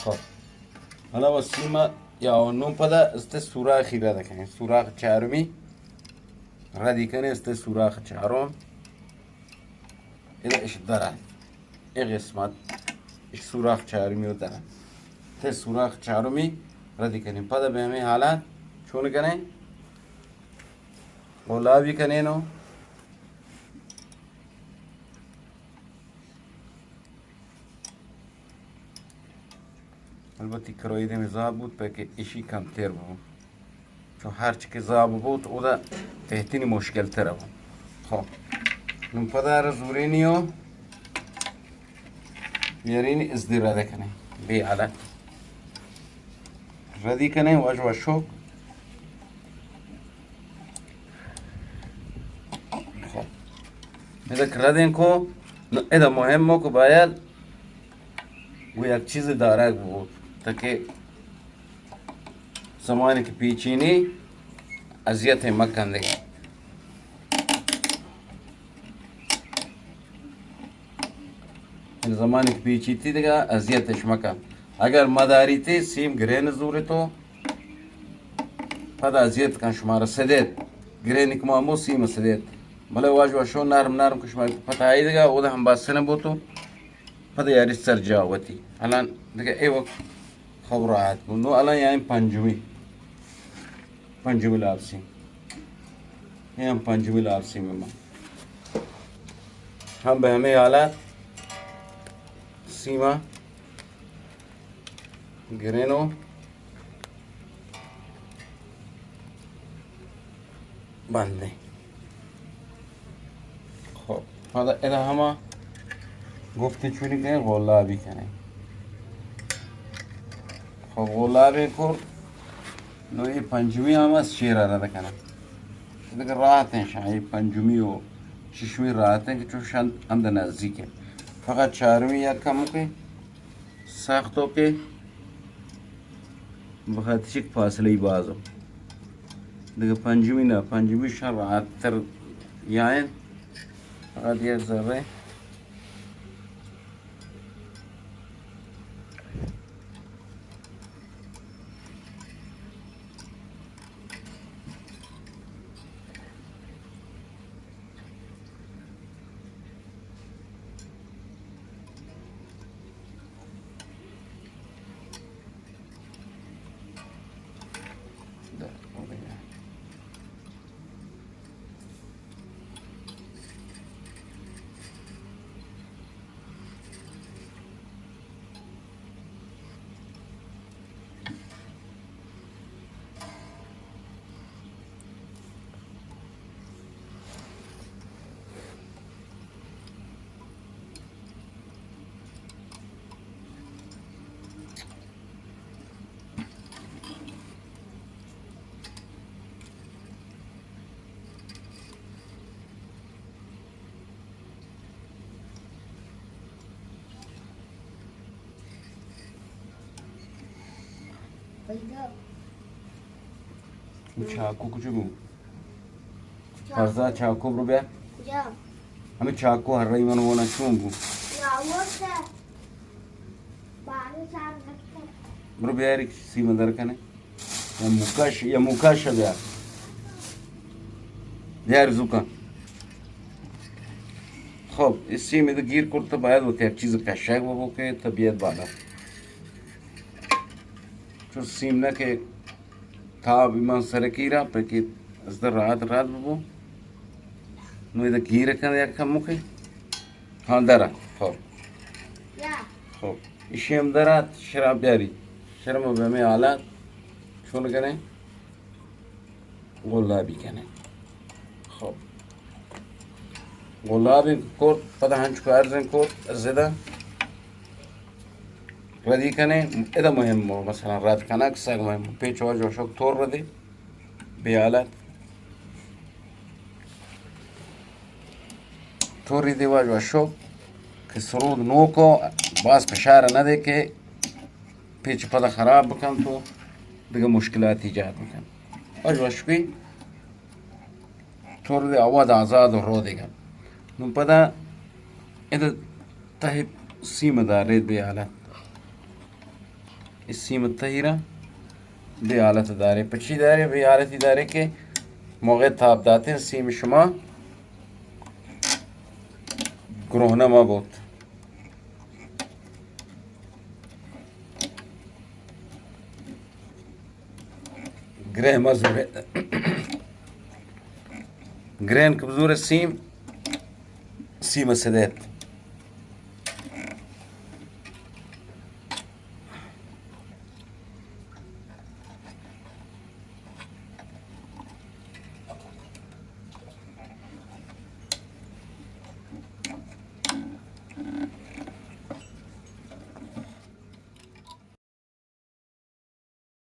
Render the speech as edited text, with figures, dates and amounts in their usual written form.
خب حالا با سیما یا نون پدا است سوراخی را دکنیم، سوراخ چهارمی ردی کنه است سوراخ چهارم ایده اش داره ای قسمت اش سوراخ چهارمی رو داره ته سوراخ چهارمی ردی کنیم پدا به همین حالت چون کنه گلابی کنه نو البته کرویده مزاب بود که ایشی کم تر بود چون هرچی که زاب بود او دا بهترین مشکل تر بود. خب نون پدر زورینیو بیارین ازدی رده کنه بی علت ردی کنه واج وشوک. خب اذا کردین کو اذا مهمه که باید و یک چیز داره بود تا که زمانی که پیچینی اذیت مکن دیگه زمانی که پیچیتی دیگه اذیتش مکن اگر مداریتی سیم گرین زوری تو پدا اذیت کن شما را سدید گرینی که مامو سیم سدید بله واجب شو نرم نرم که شما پتایی دیگه او ده هم باسنه بوتو پدا یاری سر جاوتی الان دیگه ای وقت خب راحت کن نو الان یعنی پنجمی لابسیم این پنجمی لابسیم ما هم به همه حالت سیما گرینو بنده خب حالا اینا همه گفته چونی که غلابی کنه خب غلابی کن نوعی پنجمی هم از شیر را کنه دیگه راحت ہیں شاید پنجمی و ششمی راحت ہیں که چون شاید اند نزدیکه فقط چهارمی یک کمو که ساختو که بخاطر یک فاصله بازو دیگه پنجمی نه پنجمی شاید راحت تر یعنی فقط یک ذره چاکو کجا بود؟ فرزا چاکو برو بیا همه چاکو هر رای منو وانا چون بود برو بیاری سیما در کنه یا موکاش بیار بیار زوکا خب اس سیم دو گیر کرد تو باید وقت یک چیز کشک ببو که طبیعت بالا چون سیم نه که تا بیمان سرکی را پکی از در راحت ببو نو ایده گیر کنه یک کمو که ها داره خب خب ایشی هم داره شراب بیاری شرم به همه حالت چون کنه گلابی کنه خب گلابی کرد پدا هنچو ارزن کرد ارزده ردی کنه ایده مهم مثلا رد کنه کسا مهم پیچ واج و شک تور ردی به حالت توری دی واج و شک که سرود نو کو باز فشار نده که پیچ پدا خراب بکن تو دیگه مشکلات ایجاد میکن واج و شکی تور دی آواز آزاد رو دیگه نو پدا ایده ته سیم داره به حالت سیم الطهیره به حالت داره. پچی داره؟ به حالتی داره که موقع تاب دادن سیم شما گرهنه ما بود. گره ما زوره گرین که بزوره سیم سداد